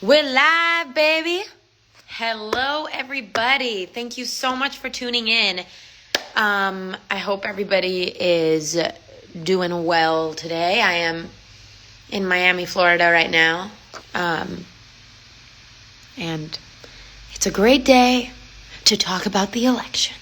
We're live, baby. Hello, everybody. Thank you so much for tuning in. I hope everybody is doing well today. I am in Miami, Florida right now. And it's a great day to talk about the election.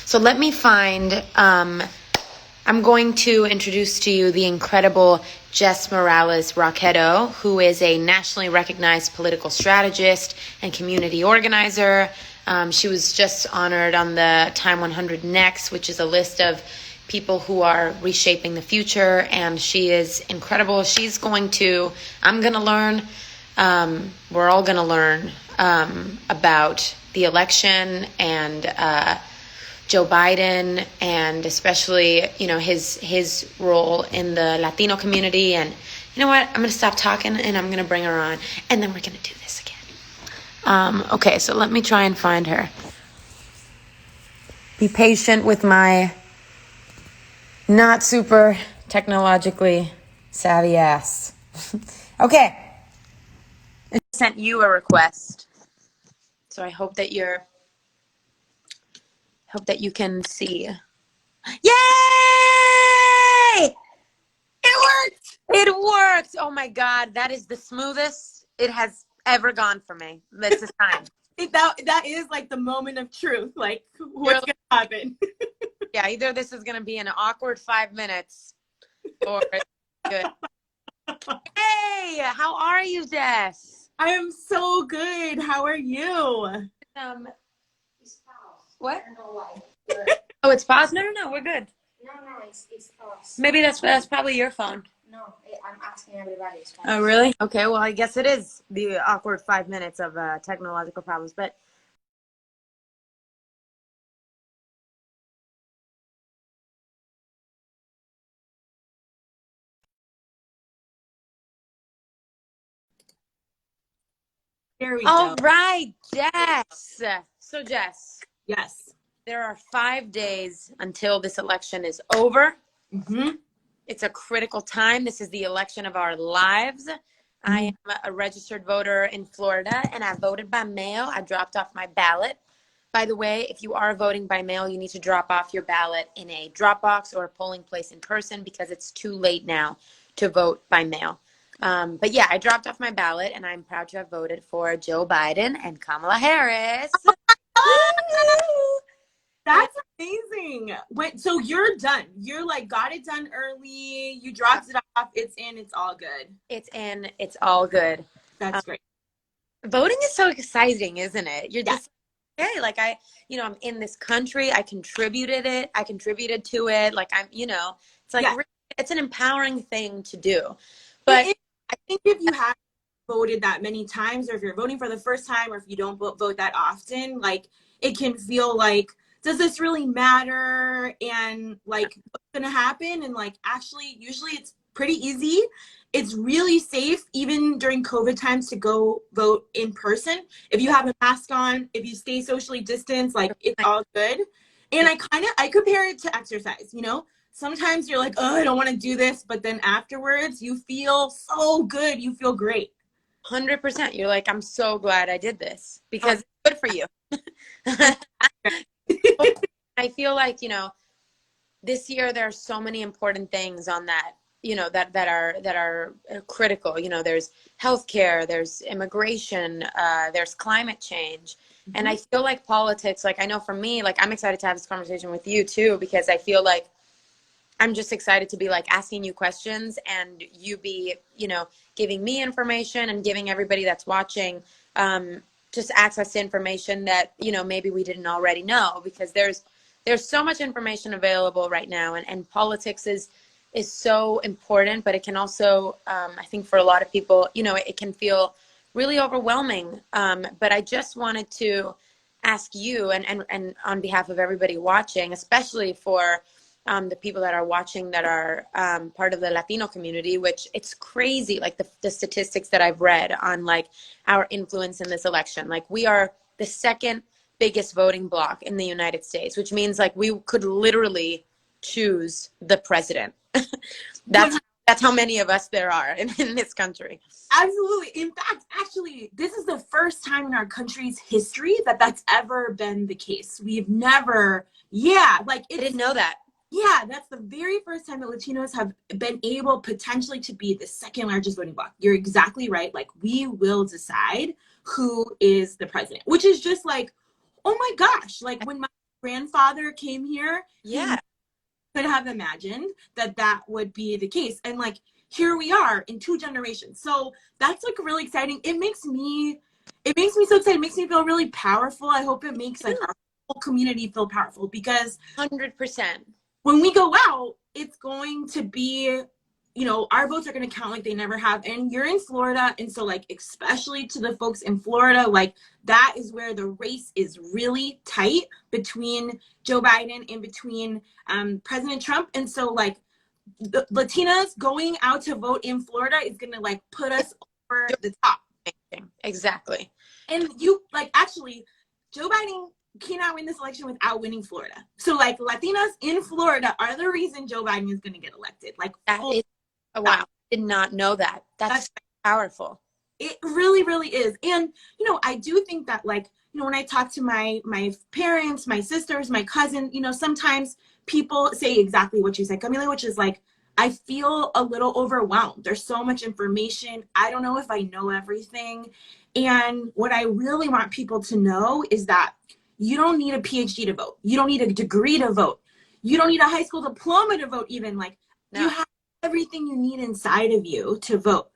So let me find, I'm going to introduce to you the incredible Jess Morales Roqueto, who is a nationally recognized political strategist and community organizer. She was just honored on the Time 100 Next, which is a list of people who are reshaping the future, and she is incredible. I'm going to learn, we're all going to learn about the election and Joe Biden, and especially, his role in the Latino community. And you know what? I'm going to stop talking and I'm going to bring her on, and then we're going to do this again. Okay, so let me try and find her. Be patient with my not super technologically savvy ass. Okay. I sent you a request. So I hope that you can see. Yay! It worked! It worked! Oh my God, that is the smoothest it has ever gone for me. This is time. That is like the moment of truth. Like, what's going to happen? Yeah, either this is going to be an awkward 5 minutes or it's good. Hey, how are you, Jess? I am so good. How are you? What? I don't know why. Oh, it's paused? No, we're good. No, it's paused. Maybe that's probably your phone. No, I'm asking everybody. Oh, really? Okay, well, I guess it is the awkward 5 minutes of technological problems, but There we all go. right, Jess. So, Jess, Yes. there are 5 days until this election is over. Mm-hmm. It's a critical time. This is the election of our lives. I am a registered voter in Florida, and I voted by mail. I dropped off my ballot. By the way, if you are voting by mail, you need to drop off your ballot in a drop box or a polling place in person, because it's too late now to vote by mail. But yeah, I dropped off my ballot, and I'm proud to have voted for Joe Biden and Kamala Harris. That's amazing. Wait, so you're done. You're like got it done early. You dropped it off. It's in. It's all good. It's in. It's all good. That's great. Voting is so exciting, isn't it? You're Yes. just, hey, like I'm in this country. I contributed to it. Like it's like, Yeah. it's an empowering thing to do. But I think if you have voted that many times, or if you're voting for the first time, or if you don't vote that often, like it can feel like, does this really matter? And like, what's gonna happen? And like, actually, usually it's pretty easy. It's really safe, even during COVID times, to go vote in person. If you have a mask on, if you stay socially distanced, like it's all good. And I compare it to exercise, Sometimes you're like, oh, I don't want to do this. But then afterwards, you feel so good. You feel great. 100%. You're like, I'm so glad I did this, because it's good for you. I feel like, this year there are so many important things on that, that are critical. There's healthcare, there's immigration, there's climate change. Mm-hmm. And I feel like politics, like I know for me, like I'm excited to have this conversation with you too, because I feel like I'm just excited to be like asking you questions, and you be, giving me information and giving everybody that's watching just access to information that, maybe we didn't already know, because there's so much information available right now, and politics is so important, but it can also, I think for a lot of people, it can feel really overwhelming. But I just wanted to ask you, and on behalf of everybody watching, especially for the people that are watching that are part of the Latino community, which it's crazy, like the statistics that I've read on like our influence in this election. Like we are the second biggest voting bloc in the United States, which means like we could literally choose the president. That's That's how many of us there are in this country. Absolutely. In fact, actually, this is the first time in our country's history that that's ever been the case. We've never, like I didn't know that. Yeah, that's the very first time that Latinos have been able potentially to be the second largest voting bloc. You're exactly right. Like, we will decide who is the president, which is just like, oh my gosh. Like, when my grandfather came here, Yeah. he could have imagined that that would be the case. And like, here we are in 2 generations. So that's like really exciting. It makes me so excited. It makes me feel really powerful. I hope it makes like our whole community feel powerful, because 100%. when we go out, it's going to be, our votes are going to count like they never have. And you're in Florida. And so like, especially to the folks in Florida, like that is where the race is really tight between Joe Biden and between President Trump. And so like, the Latinas going out to vote in Florida is going to like put us over the top. Exactly. And actually, Joe Biden cannot win this election without winning Florida. So like, Latinas in Florida are the reason Joe Biden is going to get elected. Like, that is, wow, I did not know that. That's powerful. It really, really is. And, I do think that like, when I talk to my parents, my sisters, my cousin, sometimes people say exactly what you said, Camila, which is like, I feel a little overwhelmed. There's so much information. I don't know if I know everything. And what I really want people to know is that you don't need a PhD to vote. You don't need a degree to vote. You don't need a high school diploma to vote even. Like, no. You have everything you need inside of you to vote.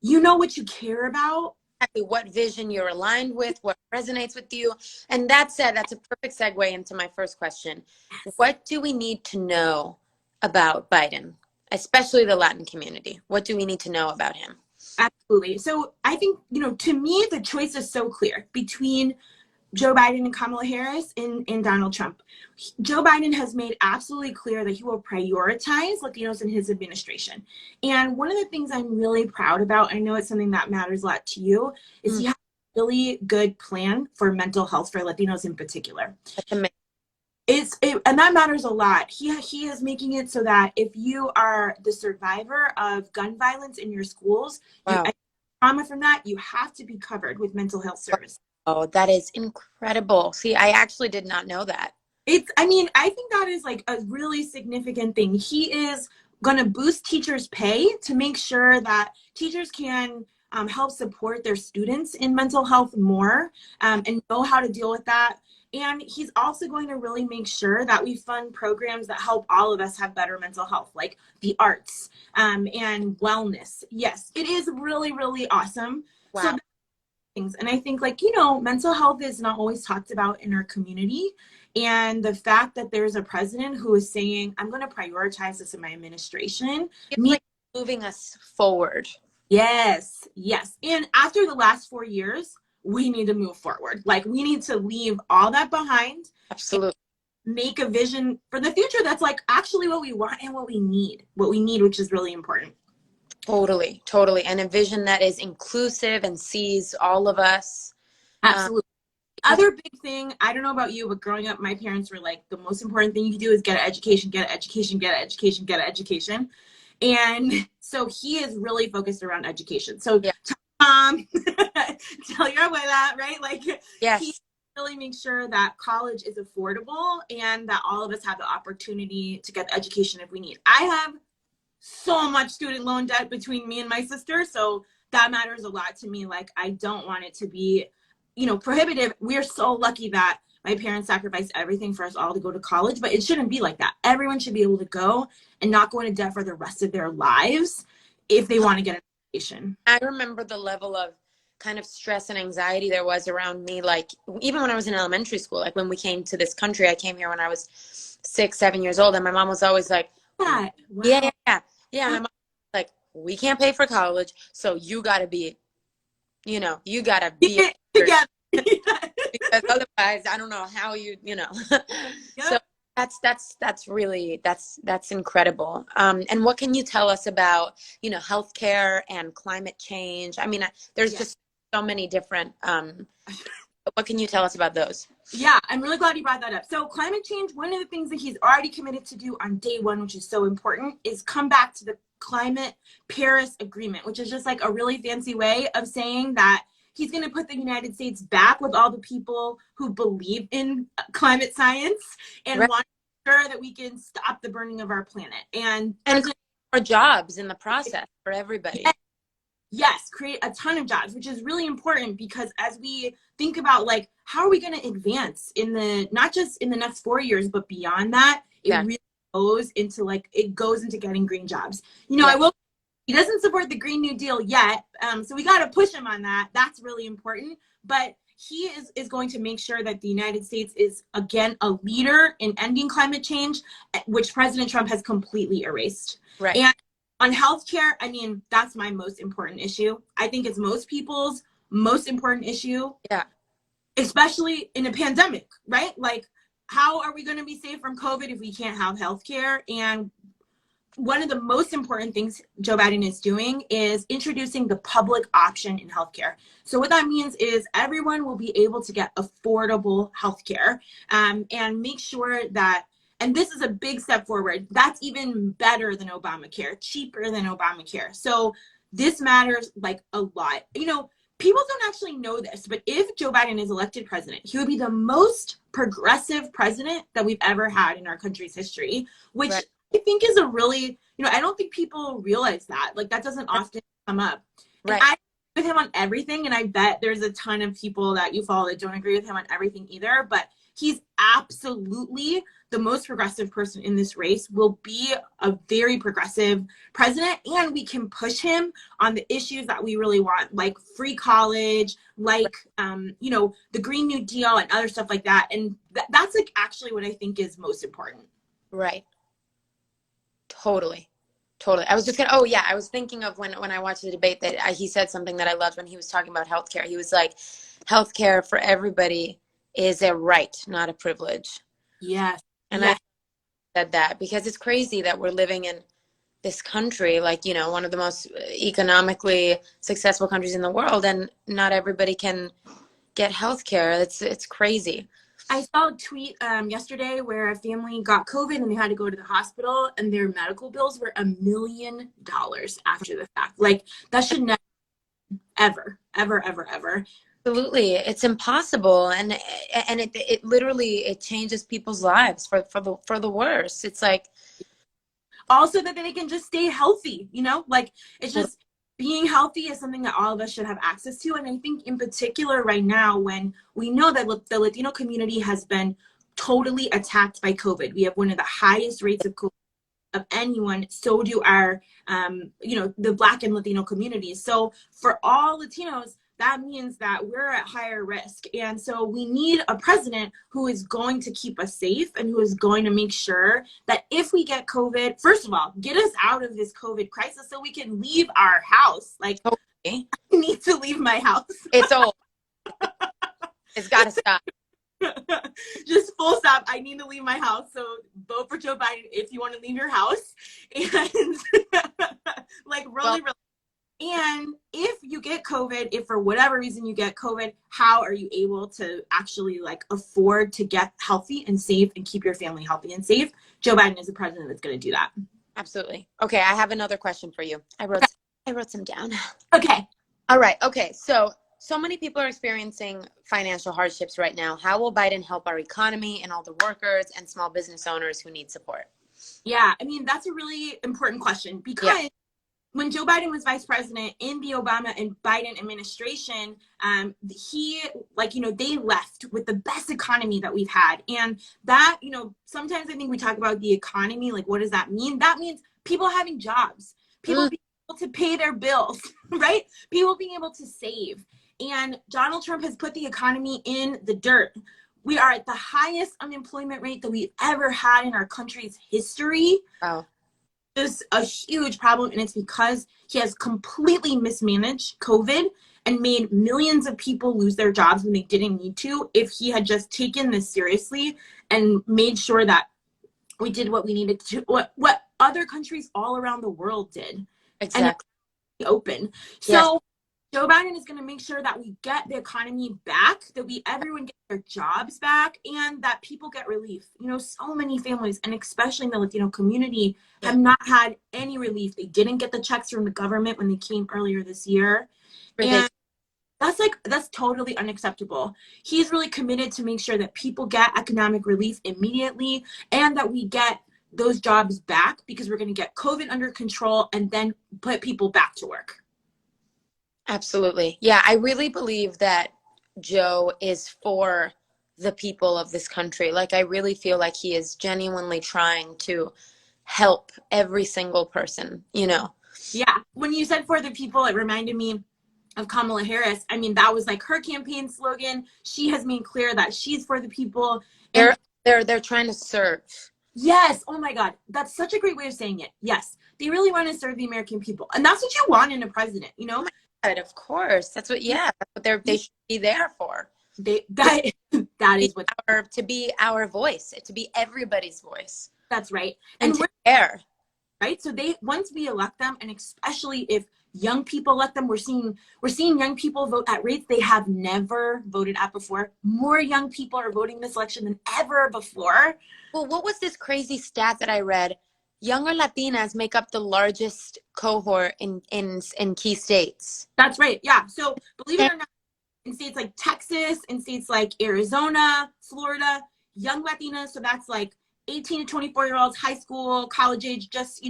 You know what you care about. Exactly what vision you're aligned with, what resonates with you. And that said, that's a perfect segue into my first question. Yes. What do we need to know about Biden, especially the Latin community? What do we need to know about him? Absolutely. So I think, to me, the choice is so clear between Joe Biden and Kamala Harris and Donald Trump. Joe Biden has made absolutely clear that he will prioritize Latinos in his administration. And one of the things I'm really proud about, I know it's something that matters a lot to you, is he has a really good plan for mental health for Latinos in particular. That's amazing. And that matters a lot. He is making it so that if you are the survivor of gun violence in your schools, wow. Trauma from that, you have to be covered with mental health services. Oh, that is incredible. See, I actually did not know that. I think that is like a really significant thing. He is going to boost teachers' pay to make sure that teachers can help support their students in mental health more and know how to deal with that. And he's also going to really make sure that we fund programs that help all of us have better mental health, like the arts and wellness. Yes, it is really, really awesome. Wow. So things. And I think mental health is not always talked about in our community. And the fact that there's a president who is saying, I'm going to prioritize this in my administration. Like moving us forward. Yes. And after the last 4 years, we need to move forward. Like, we need to leave all that behind. Absolutely. Make a vision for the future that's like actually what we want and what we need, which is really important. Totally. And a vision that is inclusive and sees all of us. Absolutely. Other big thing, I don't know about you, but growing up, my parents were like, the most important thing you can do is get an education, get an education, get an education, get an education. And so he is really focused around education. So tell your abuela, right? Like, yes. He really makes sure that college is affordable and that all of us have the opportunity to get the education if we need. I have so much student loan debt between me and my sister, so that matters a lot to me. Like, I don't want it to be, prohibitive. We're so lucky that my parents sacrificed everything for us all to go to college, but it shouldn't be like that. Everyone should be able to go and not go into debt for the rest of their lives if they want to get an education. I remember the level of kind of stress and anxiety there was around me, like even when I was in elementary school, like when we came to this country. I came here when I was 6, 7 years old, and my mom was always like, wow. Yeah. My mom was like, we can't pay for college, so you gotta be, together. Because otherwise, I don't know how So that's really incredible. And what can you tell us about healthcare and climate change? I mean, there's just so many different What can you tell us about those? Yeah, I'm really glad you brought that up. So climate change, one of the things that he's already committed to do on day one, which is so important, is come back to the climate Paris Agreement, which is just like a really fancy way of saying that he's going to put the United States back with all the people who believe in climate science and Right. want to ensure that we can stop the burning of our planet. And for jobs in the process for everybody. Yes, create a ton of jobs, which is really important because as we think about like how are we going to advance in the not just in the next 4 years but beyond that, it really goes into getting green jobs. You know, he doesn't support the Green New Deal yet, so we got to push him on that. That's really important, but he is going to make sure that the United States is again a leader in ending climate change, which President Trump has completely erased. Right. And on healthcare, I mean, that's my most important issue. I think it's most people's most important issue. Yeah. Especially in a pandemic, right? Like, how are we going to be safe from COVID if we can't have healthcare? And one of the most important things Joe Biden is doing is introducing the public option in healthcare. So what that means is everyone will be able to get affordable healthcare, and make sure that, and this is a big step forward, that's even better than Obamacare, cheaper than Obamacare. So this matters like a lot. You know, people don't actually know this, but if Joe Biden is elected president, he would be the most progressive president that we've ever had in our country's history, which I think is a really, you know, I don't think people realize that. Like, that doesn't often come up. And I agree with him on everything, and I bet there's a ton of people that you follow that don't agree with him on everything either, but he's absolutely the most progressive person in this race, will be a very progressive president, and we can push him on the issues that we really want, like free college, like, you know, the Green New Deal and other stuff like that. And that's like actually what I think is most important. Right. Totally. I was just gonna, I was thinking of when I watched the debate that he said something that I loved when he was talking about healthcare. He was like, healthcare for everybody is a right, not a privilege. Yes. And I said that because it's crazy that we're living in this country, like, you know, one of the most economically successful countries in the world, and not everybody can get healthcare. It's crazy. I saw a tweet yesterday where a family got COVID and they had to go to the hospital, and their medical bills were $1 million after the fact. Like, that should never, ever. Absolutely, it's impossible, and it literally it changes people's lives for the worse. It's like, also that they can just stay healthy, you know, like, it's just being healthy is something that all of us should have access to. And I think in particular right now, when we know that the Latino community has been totally attacked by COVID, we have one of the highest rates of COVID of anyone. So do our, you know, the Black and Latino communities. So for all Latinos, that means that we're at higher risk. And so we need a president who is going to keep us safe and who is going to make sure that if we get COVID, first of all, get us out of this COVID crisis so we can leave our house. Like, I need to leave my house. It's old. It's got to stop. Just full stop. I need to leave my house. So vote for Joe Biden if you want to leave your house. And like, really. And if you get COVID, if for whatever reason you get COVID, how are you able to actually like afford to get healthy and safe and keep your family healthy and safe? Joe Biden is a president that's going to do that. Absolutely. Okay, I have another question for you. I wrote some down. Okay. All right. Okay. So many people are experiencing financial hardships right now. How will Biden help our economy and all the workers and small business owners who need support? Yeah, I mean, that's a really important question because when Joe Biden was vice president in the Obama and Biden administration, he, like, you know, they left with the best economy that we've had. And that, you know, sometimes I think we talk about the economy, like, what does that mean? That means people having jobs, people being able to pay their bills, right? People being able to save. And Donald Trump has put the economy in the dirt. We are at the highest unemployment rate that we've ever had in our country's history. Wow. Is a huge problem, and it's because he has completely mismanaged COVID and made millions of people lose their jobs when they didn't need to. If he had just taken this seriously and made sure that we did what we needed to, what other countries all around the world did, exactly, and open. So Joe Biden is going to make sure that we get the economy back, that everyone gets their jobs back, and that people get relief. You know, so many families, and especially in the Latino community, have not had any relief. They didn't get the checks from the government when they came earlier this year. And that's totally unacceptable. He's really committed to make sure that people get economic relief immediately and that we get those jobs back, because we're going to get COVID under control and then put people back to work. Absolutely. Yeah, I really believe that Joe is for the people of this country. Like, I really feel like he is genuinely trying to help every single person, you know? Yeah. When you said for the people, it reminded me of Kamala Harris. I mean, that was like her campaign slogan. She has made clear that she's for the people. And they're trying to serve. Yes. Oh my God. That's such a great way of saying it. Yes. They really want to serve the American people. And that's what you want in a president, you know? Of course. That's what they should be there for. That is what to be our voice, to be everybody's voice. That's right. And to care. Right? So once we elect them, and especially if young people elect them, we're seeing young people vote at rates they have never voted at before. More young people are voting this election than ever before. Well, what was this crazy stat that I read? Younger Latinas make up the largest cohort in key states. That's right. Yeah. So believe it or not, in states like Texas, in states like Arizona, Florida, young Latinas, so that's like 18 to 24-year-olds, high school, college age, just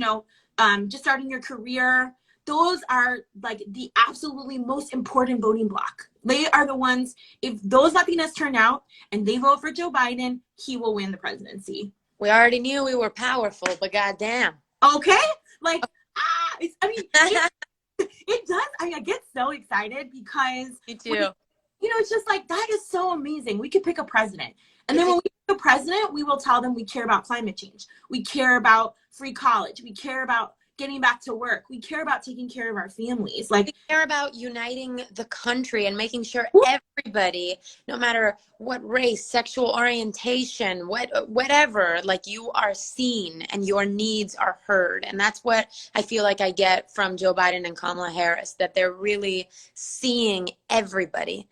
starting your career. Those are like the absolutely most important voting bloc. They are the ones, if those Latinas turn out and they vote for Joe Biden, he will win the presidency. We already knew we were powerful, but goddamn. Okay? Like, it does. I mean, I get so excited because me too. It's just like, that is so amazing. We could pick a president. And then when we pick a president, we will tell them we care about climate change. We care about free college. We care about getting back to work. We care about taking care of our families. Like, we care about uniting the country and making sure everybody, no matter what race, sexual orientation, whatever, like, you are seen and your needs are heard. And that's what I feel like I get from Joe Biden and Kamala Harris, that they're really seeing everybody.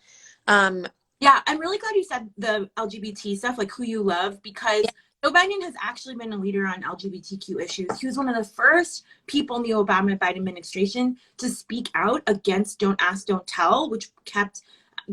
Yeah, I'm really glad you said the LGBT stuff, like who you love, because Joe Biden has actually been a leader on LGBTQ issues. He was one of the first people in the Obama-Biden administration to speak out against Don't Ask, Don't Tell, which kept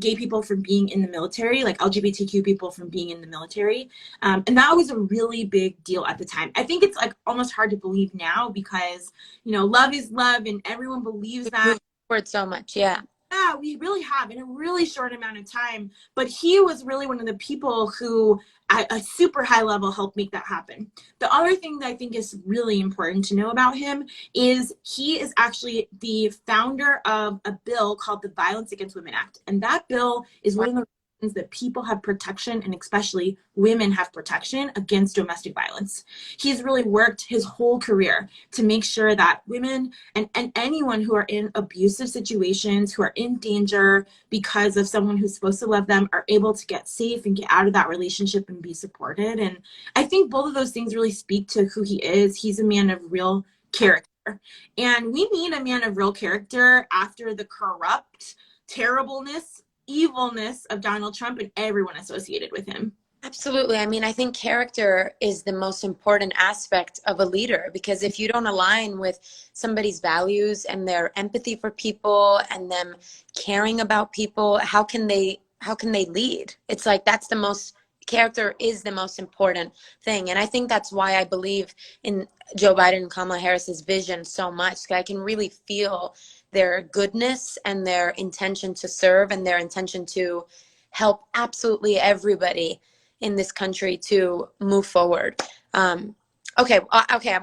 gay people from being in the military, like LGBTQ people from being in the military. And that was a really big deal at the time. I think it's like almost hard to believe now because, love is love and everyone believes that. We've moved forward so much, yeah. Yeah, we really have in a really short amount of time. But he was really one of the people who, at a super high level, helped make that happen. The other thing that I think is really important to know about him is he is actually the founder of a bill called the Violence Against Women Act. And that bill is one of the reasons that people have protection, and especially women have protection against domestic violence. He's really worked his whole career to make sure that women and anyone who are in abusive situations, who are in danger because of someone who's supposed to love them, are able to get safe and get out of that relationship and be supported. And I think both of those things really speak to who he is. He's a man of real character. And we need a man of real character after the corrupt terribleness, evilness of Donald Trump and everyone associated with him. Absolutely. I mean, I think character is the most important aspect of a leader, because if you don't align with somebody's values and their empathy for people and them caring about people, how can they lead? It's like, character is the most important thing. And I think that's why I believe in Joe Biden and Kamala Harris's vision so much. I can really feel their goodness and their intention to serve and their intention to help absolutely everybody in this country to move forward. Okay,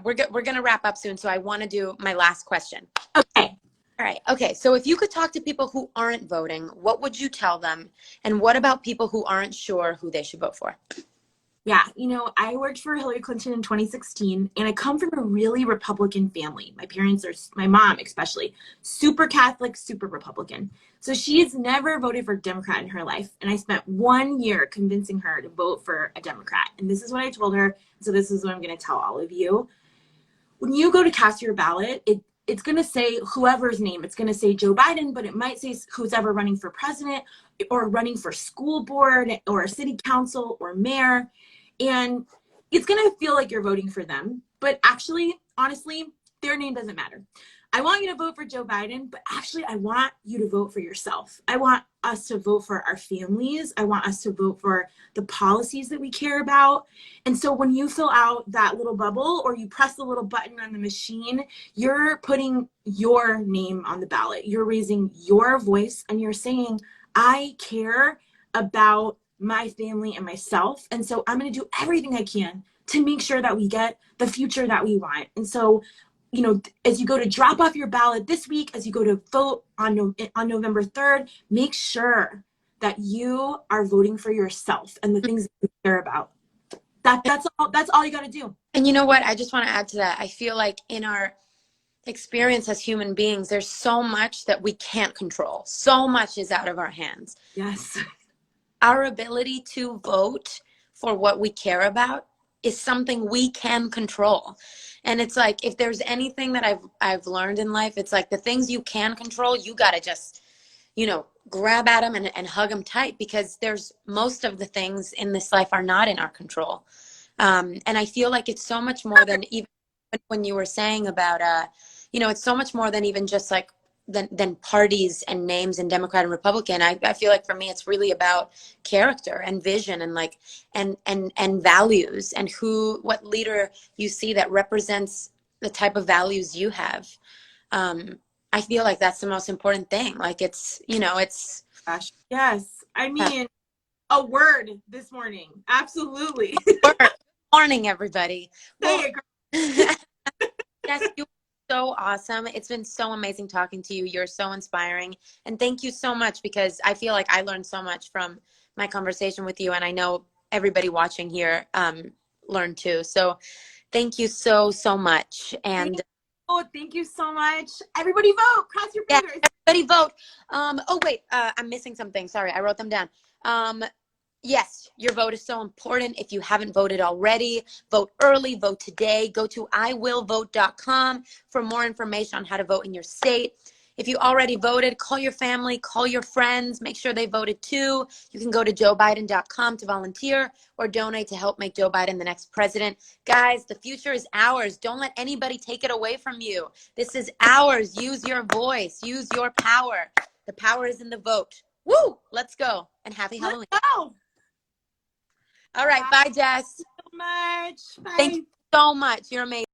we're going to wrap up soon, so I want to do my last question. Okay. All right. Okay. So if you could talk to people who aren't voting, what would you tell them? And what about people who aren't sure who they should vote for? Yeah, I worked for Hillary Clinton in 2016, and I come from a really Republican family. My mom especially, super Catholic, super Republican. So she's never voted for a Democrat in her life. And I spent 1 year convincing her to vote for a Democrat. And this is what I told her. So this is what I'm going to tell all of you. When you go to cast your ballot, it's going to say whoever's name. It's going to say Joe Biden, but it might say who's ever running for president or running for school board or a city council or mayor. And it's going to feel like you're voting for them. But actually, honestly, their name doesn't matter. I want you to vote for Joe Biden, but actually I want you to vote for yourself. I want us to vote for our families. I want us to vote for the policies that we care about. And so when you fill out that little bubble or you press the little button on the machine, you're putting your name on the ballot. You're raising your voice and you're saying, I care about my family and myself. And so I'm going to do everything I can to make sure that we get the future that we want. And so, you know, as you go to drop off your ballot this week, as you go to vote on November 3rd, make sure that you are voting for yourself and the things that you care about. That's all you got to do. And you know what? I just want to add to that. I feel like in our experience as human beings, there's so much that we can't control. So much is out of our hands. Yes. Our ability to vote for what we care about is something we can control. And it's like, if there's anything that I've learned in life, it's like the things you can control, you got to just, you know, grab at them and hug them tight, because there's most of the things in this life are not in our control. And I feel like it's so much more than even when you were saying about, you know, it's so much more than even just like than parties and names and Democrat and Republican. I feel like for me, it's really about character and vision and like, and values and what leader you see that represents the type of values you have. I feel like that's the most important thing. Like it's, you know, it's. Gosh, yes. I mean, a word this morning. Absolutely. Good morning, everybody. Say it, girl. Yes, you are so awesome. It's been so amazing talking to you. You're so inspiring. And thank you so much, because I feel like I learned so much from my conversation with you. And I know everybody watching here learned too. So thank you so, so much. And oh, thank you so much. Everybody vote. Cross your fingers. yeah, everybody vote. Oh, wait, I'm missing something. Sorry, I wrote them down. Yes, your vote is so important. If you haven't voted already, vote early, vote today. Go to iwillvote.com for more information on how to vote in your state. If you already voted, call your family, call your friends, make sure they voted too. You can go to joebiden.com to volunteer or donate to help make Joe Biden the next president. Guys, the future is ours. Don't let anybody take it away from you. This is ours. Use your voice. Use your power. The power is in the vote. Woo! Let's go. And happy Halloween. Let's go. All right. Bye, Jess. Thank you so much. Bye. Thank you so much. You're amazing.